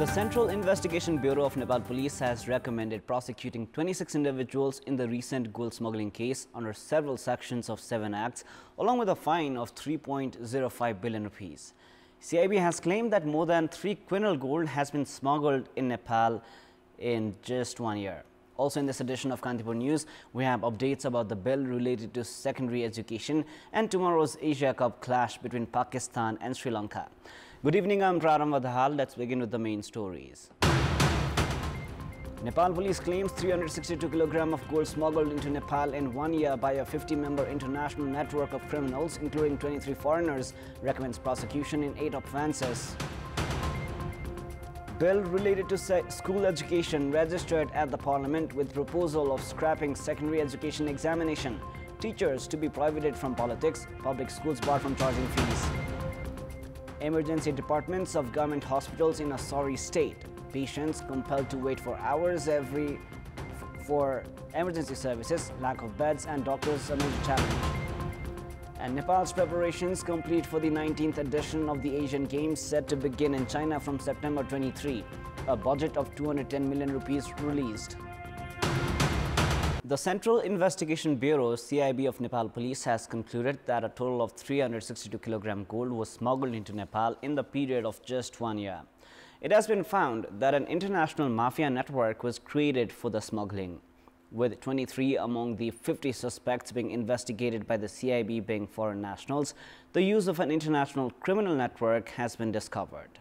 The Central Investigation Bureau of Nepal Police has recommended prosecuting 26 individuals in the recent gold smuggling case under several sections of 7 acts, along with a fine of 3.05 billion rupees. CIB has claimed that more than 3 quintal gold has been smuggled in Nepal in just 1 year. Also in this edition of Kantipur News, we have updates about the bill related to secondary education and tomorrow's Asia Cup clash between Pakistan and Sri Lanka. Good evening, I'm Praram Vadhal. Let's begin with the main stories. Nepal police claims 362 kg of gold smuggled into Nepal in 1 year by a 50-member international network of criminals, including 23 foreigners, recommends prosecution in 8 offences. Bill related to school education registered at the Parliament with proposal of scrapping secondary education examination. Teachers to be prohibited from politics. Public schools barred from charging fees. Emergency departments of government hospitals in a sorry state. Patients compelled to wait for hours for emergency services. Lack of beds and doctors a major challenge. And Nepal's preparations complete for the 19th edition of the Asian Games set to begin in China from September 23. A budget of 210 million rupees released. The Central Investigation Bureau (CIB) of Nepal Police has concluded that a total of 362 kg gold was smuggled into Nepal in the period of just 1 year. It has been found that an international mafia network was created for the smuggling, with 23 among the 50 suspects being investigated by the CIB being foreign nationals. The use of an international criminal network has been discovered.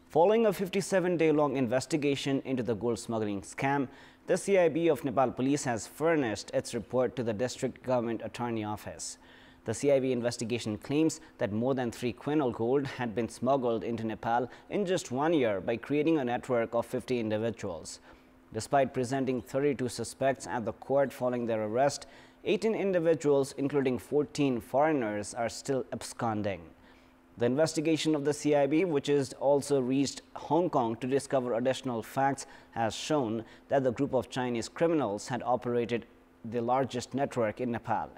Following a 57-day-long investigation into the gold smuggling scam, the CIB of Nepal Police has furnished its report to the District Government Attorney Office. The CIB investigation claims that more than 3 quintal gold had been smuggled into Nepal in just 1 year by creating a network of 50 individuals. Despite presenting 32 suspects at the court following their arrest, 18 individuals, including 14 foreigners, are still absconding. The investigation of the CIB, which has also reached Hong Kong to discover additional facts, has shown that the group of Chinese criminals had operated the largest network in Nepal.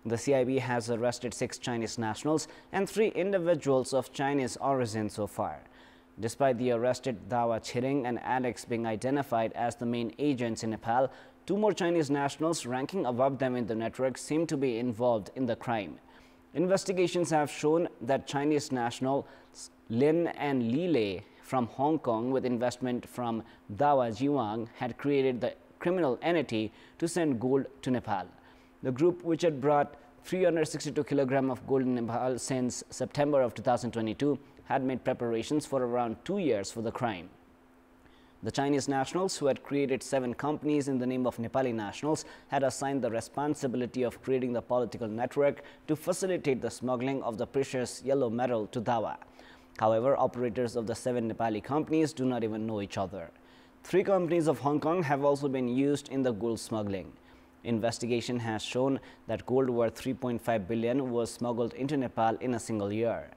The CIB has arrested 6 Chinese nationals and 3 individuals of Chinese origin so far. Despite the arrested Dawa Chireng and Alex being identified as the main agents in Nepal, 2 more Chinese nationals ranking above them in the network seem to be involved in the crime. Investigations have shown that Chinese nationals Lin and Li Lei from Hong Kong, with investment from Dawa Jiwang, had created the criminal entity to send gold to Nepal. The group, which had brought 362 kg of gold in Nepal since September of 2022, had made preparations for around 2 years for the crime. The Chinese nationals, who had created 7 companies in the name of Nepali nationals, had assigned the responsibility of creating the political network to facilitate the smuggling of the precious yellow metal to Dawa. However, operators of the 7 Nepali companies do not even know each other. 3 companies of Hong Kong have also been used in the gold smuggling. Investigation has shown that gold worth 3.5 billion was smuggled into Nepal in a single year.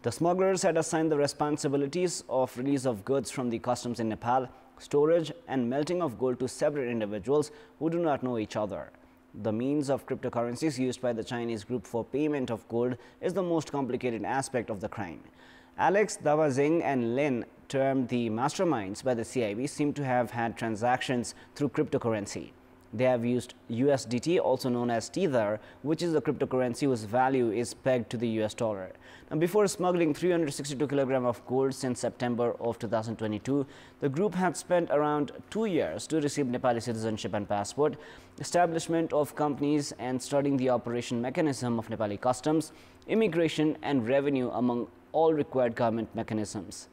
The smugglers had assigned the responsibilities of release of goods from the customs in Nepal, storage and melting of gold to separate individuals who do not know each other. The means of cryptocurrencies used by the Chinese group for payment of gold is the most complicated aspect of the crime. Alex, Dawa Zing and Lin, termed the masterminds by the CIB, seem to have had transactions through cryptocurrency. They have used USDT, also known as Tether, which is a cryptocurrency whose value is pegged to the US dollar. Now, before smuggling 362 kg of gold since September of 2022, the group had spent around 2 years to receive Nepali citizenship and passport, establishment of companies and studying the operation mechanism of Nepali customs, immigration and revenue, among all required government mechanisms.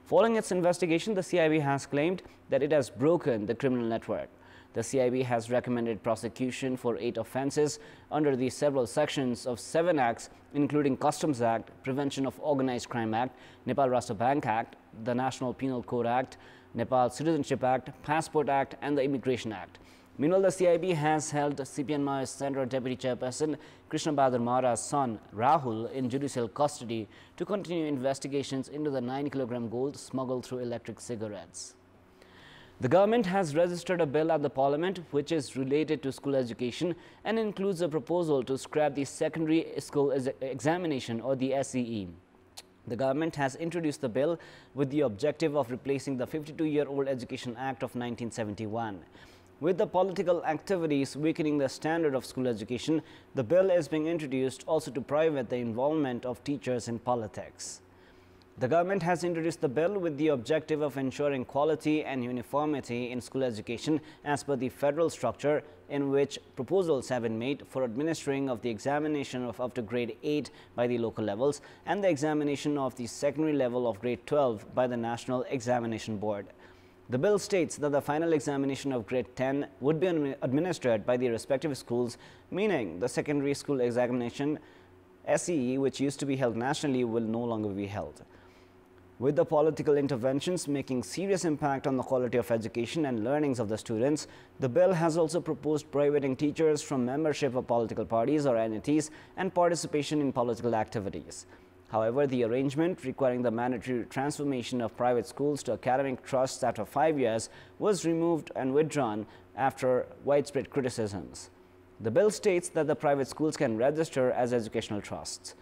Following its investigation, the CIB has claimed that it has broken the criminal network. The CIB has recommended prosecution for 8 offences under the several sections of 7 acts, including Customs Act, Prevention of Organised Crime Act, Nepal Rashtra Bank Act, the National Penal Code Act, Nepal Citizenship Act, Passport Act and the Immigration Act. Meanwhile, the CIB has held CPN Central Deputy Chairperson Krishna Bahadur Mahara's son Rahul in judicial custody to continue investigations into the 9 kg gold smuggled through electric cigarettes. The government has registered a bill at the Parliament which is related to school education and includes a proposal to scrap the secondary school examination, or the SCE. The government has introduced the bill with the objective of replacing the 52-year-old Education Act of 1971. With the political activities weakening the standard of school education, the bill is being introduced also to prohibit the involvement of teachers in politics. The government has introduced the bill with the objective of ensuring quality and uniformity in school education as per the federal structure, in which proposals have been made for administering of the examination of up to grade 8 by the local levels and the examination of the secondary level of grade 12 by the National Examination Board. The bill states that the final examination of grade 10 would be administered by the respective schools, meaning the secondary school examination SEE, which used to be held nationally, will no longer be held. With the political interventions making serious impact on the quality of education and learnings of the students, the bill has also proposed prohibiting teachers from membership of political parties or entities and participation in political activities. However, the arrangement requiring the mandatory transformation of private schools to academic trusts after 5 years was removed and withdrawn after widespread criticisms. The bill states that the private schools can register as educational trusts.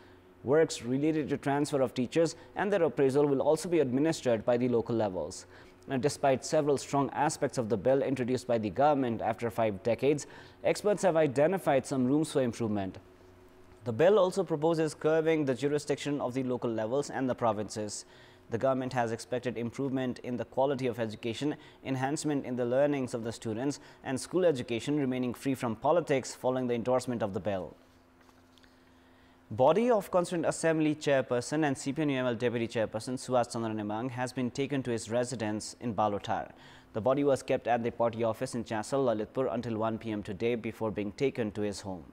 Works related to transfer of teachers and their appraisal will also be administered by the local levels. And despite several strong aspects of the bill introduced by the government after 5 decades, experts have identified some rooms for improvement. The bill also proposes curbing the jurisdiction of the local levels and the provinces. The government has expected improvement in the quality of education, enhancement in the learnings of the students, and school education remaining free from politics following the endorsement of the bill. Body of Constituent Assembly Chairperson and CPN-UML Deputy Chairperson Suhas Chandra Nembang has been taken to his residence in Balotar. The body was kept at the party office in Chasal, Lalitpur until 1 p.m. today before being taken to his home.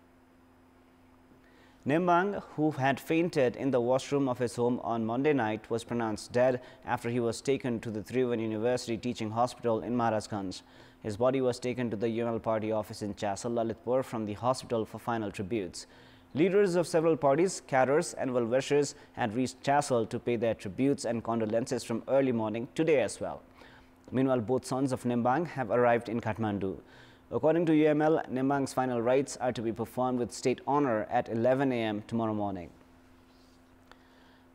Nembang, who had fainted in the washroom of his home on Monday night, was pronounced dead after he was taken to the Tribhuvan University Teaching Hospital in Maharajganj. His body was taken to the UML party office in Chasal, Lalitpur from the hospital for final tributes. Leaders of several parties, cadres and well-wishers had reached Chasal to pay their tributes and condolences from early morning today as well. Meanwhile, both sons of Nembang have arrived in Kathmandu. According to UML, Nembang's final rites are to be performed with state honor at 11 a.m. tomorrow morning.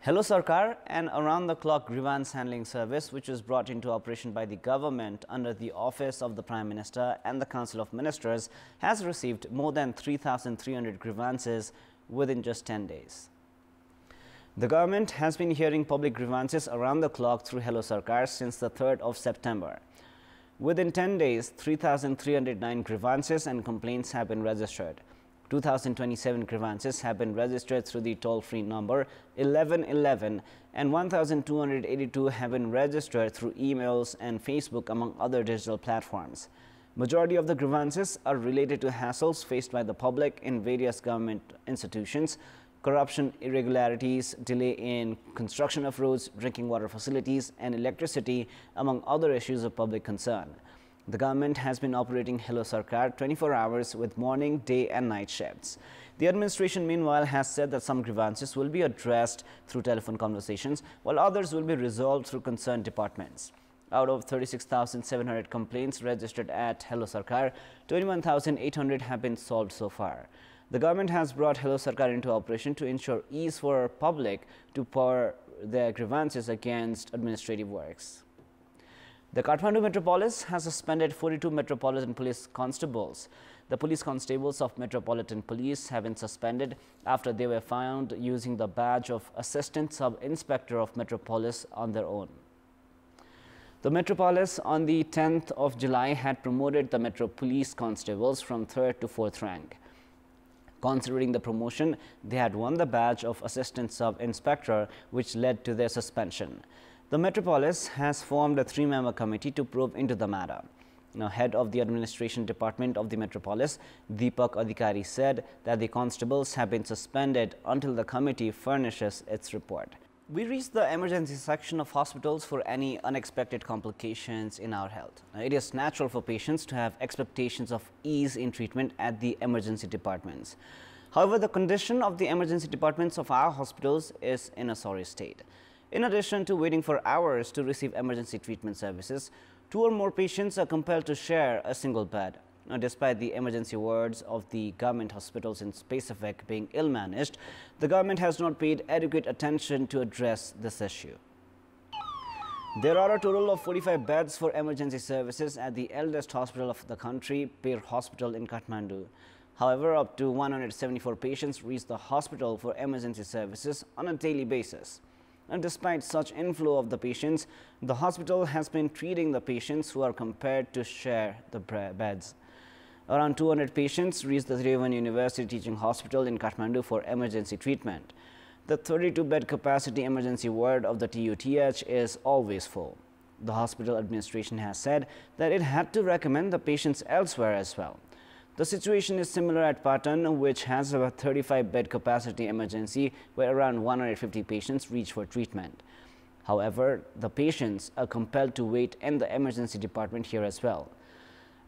Hello Sarkar, an around-the-clock grievance handling service which was brought into operation by the government under the Office of the Prime Minister and the Council of Ministers, has received more than 3,300 grievances within just 10 days. The government has been hearing public grievances around the clock through Hello Sarkar since the 3rd of September. Within 10 days, 3,309 grievances and complaints have been registered. 2,027 grievances have been registered through the toll-free number 1111 and 1,282 have been registered through emails and Facebook, among other digital platforms. Majority of the grievances are related to hassles faced by the public in various government institutions, corruption, irregularities, delay in construction of roads, drinking water facilities and electricity, among other issues of public concern. The government has been operating Hello Sarkar 24 hours with morning, day and night shifts. The administration meanwhile has said that some grievances will be addressed through telephone conversations, while others will be resolved through concerned departments. Out of 36,700 complaints registered at Hello Sarkar, 21,800 have been solved so far. The government has brought Hello Sarkar into operation to ensure ease for public to pour their grievances against administrative works. The Kathmandu Metropolis has suspended 42 Metropolitan Police constables. The police constables of Metropolitan Police have been suspended after they were found using the badge of Assistant Sub-Inspector of Metropolis on their own. The Metropolis on the 10th of July had promoted the Metro Police constables from 3rd to 4th rank. Considering the promotion, they had won the badge of Assistant Sub-Inspector, which led to their suspension. The Metropolis has formed a 3-member committee to probe into the matter. Now, head of the administration department of the Metropolis, Deepak Adhikari, said that the constables have been suspended until the committee furnishes its report. We reached the emergency section of hospitals for any unexpected complications in our health. Now, it is natural for patients to have expectations of ease in treatment at the emergency departments. However, the condition of the emergency departments of our hospitals is in a sorry state. In addition to waiting for hours to receive emergency treatment services, 2 or more patients are compelled to share a single bed. Now, despite the emergency wards of the government hospitals in specific being ill-managed, the government has not paid adequate attention to address this issue. There are a total of 45 beds for emergency services at the eldest hospital of the country, Pir Hospital in Kathmandu. However, up to 174 patients reach the hospital for emergency services on a daily basis. And despite such inflow of the patients, the hospital has been treating the patients who are compared to share the beds. Around 200 patients reach the Tribhuvan University Teaching Hospital in Kathmandu for emergency treatment. The 32-bed capacity emergency ward of the TUTH is always full. The hospital administration has said that it had to recommend the patients elsewhere as well. The situation is similar at Patan, which has a 35-bed capacity emergency where around 150 patients reach for treatment. However, the patients are compelled to wait in the emergency department here as well.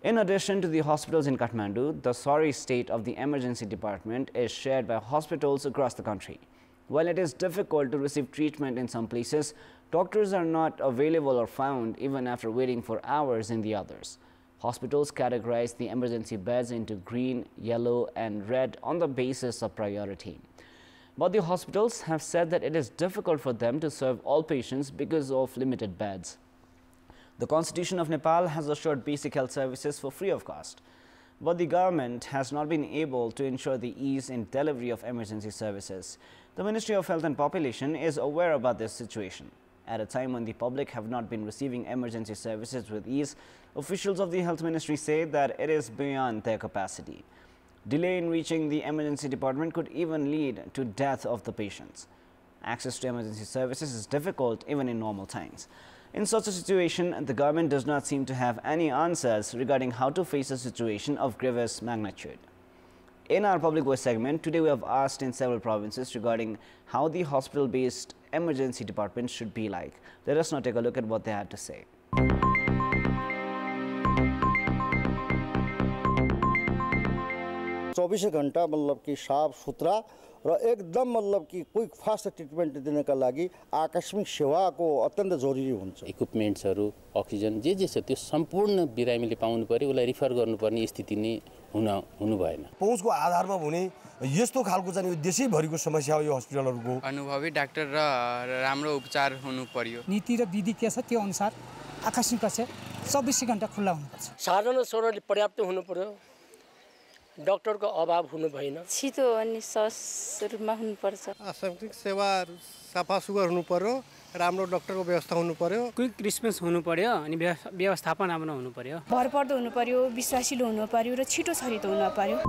In addition to the hospitals in Kathmandu, the sorry state of the emergency department is shared by hospitals across the country. While it is difficult to receive treatment in some places, doctors are not available or found even after waiting for hours in the others. Hospitals categorize the emergency beds into green, yellow and red on the basis of priority. But the hospitals have said that it is difficult for them to serve all patients because of limited beds. The Constitution of Nepal has assured basic health services for free of cost. But the government has not been able to ensure the ease in delivery of emergency services. The Ministry of Health and Population is aware about this situation. At a time when the public have not been receiving emergency services with ease, officials of the Health Ministry say that it is beyond their capacity. Delay in reaching the emergency department could even lead to death of the patients. Access to emergency services is difficult even in normal times. In such a situation, the government does not seem to have any answers regarding how to face a situation of grievous magnitude. In our Public Voice segment, today we have asked in several provinces regarding how the hospital-based emergency departments should be like. Let us now take a look at what they had to say. 24 घंटा मतलब कि साफ सुथरा र एकदम मतलब कि quick fast treatment दिनका लागि आकस्मिक सेवाको अत्यन्त जरुरी हुन्छ। इक्विपमेन्ट्सहरु अक्सिजन जे छ त्यो सम्पूर्ण बिरामीले पाउनु पर्यो, उलाई रिफर गर्नुपर्ने स्थिति नै हुनु भएन। पहुँचको आधारमा हुने यस्तो खालको चाहिँ देशैभरिको समस्या हो यो हस्पिटलहरुको। अनुभवी डाक्टर र राम्रो उपचार हुनु पर्यो। नीति र विधि के छ त्यो अनुसार आकस्मिक कक्ष 24 घण्टा खुला हुनुपर्छ। साधन र सरल पर्याप्त हुनु पर्यो। डाक्टर को अभाव हुनु भएन। छिटो अनि सस रूपमा हुनु पर्छ। आकस्मिक सेवा सफा सुग्घर हुनु पर्यो, राम्रो डाक्टरको व्यवस्था हुनु पर्यो, क्विक रिस्पोन्स हुनु पर्यो अनि व्यवस्थापन राम्रो हुनु पर्यो। भरपर्दो हुनु पर्यो, विश्वासिलो हुनु पर्यो र छिटो छरितो हुनु पर्यो।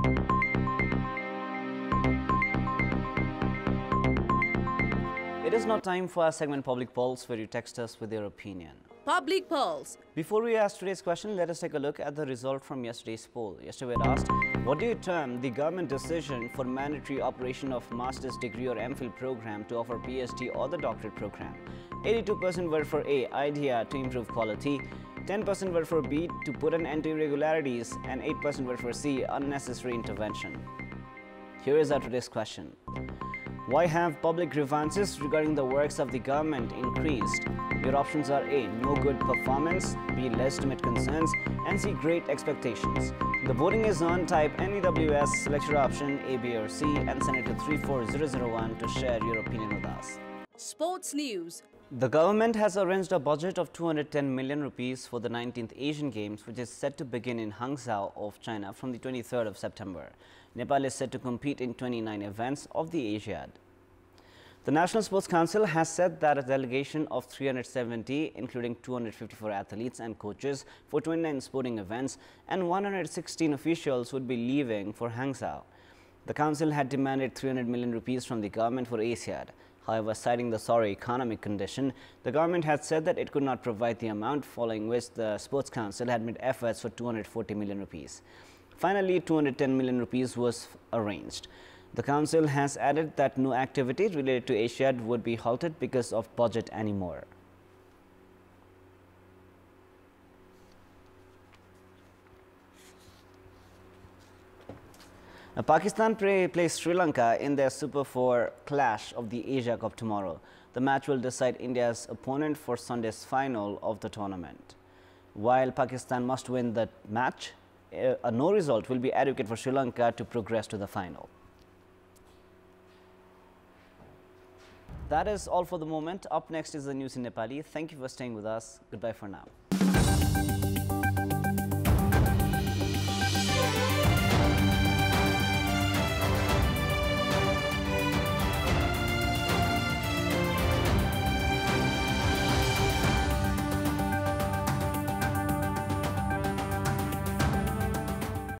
It is now time for our segment Public Pulse, where you text us with your opinion. Public Pulse. Before we ask today's question, let us take a look at the result from yesterday's poll. Yesterday we had asked, what do you term the government decision for mandatory operation of master's degree or MPhil program to offer PhD or the doctorate program? 82% were for A, idea to improve quality, 10% were for B, to put an end to irregularities, and 8% were for C, unnecessary intervention. Here is our today's question. Why have public grievances regarding the works of the government increased? Your options are A, no good performance, B, legitimate concerns, and C, great expectations. The voting is on. Type NEWS, select your option A, B or C and send it to 34001 to share your opinion with us. Sports News. The government has arranged a budget of 210 million rupees for the 19th Asian Games, which is set to begin in Hangzhou of China from the 23rd of September. Nepal is set to compete in 29 events of the Asiad. The National Sports Council has said that a delegation of 370, including 254 athletes and coaches for 29 sporting events and 116 officials would be leaving for Hangzhou. The council had demanded 300 million rupees from the government for Asiad. However, citing the sorry economic condition, the government had said that it could not provide the amount, following which the Sports Council had made efforts for 240 million rupees. Finally, 210 million rupees was arranged. The council has added that no activity related to Asiad would be halted because of budget anymore. Now, Pakistan plays Sri Lanka in their Super 4 clash of the Asia Cup tomorrow. The match will decide India's opponent for Sunday's final of the tournament. While Pakistan must win the match, a no result will be adequate for Sri Lanka to progress to the final. That is all for the moment. Up next is the news in Nepali. Thank you for staying with us. Goodbye for now.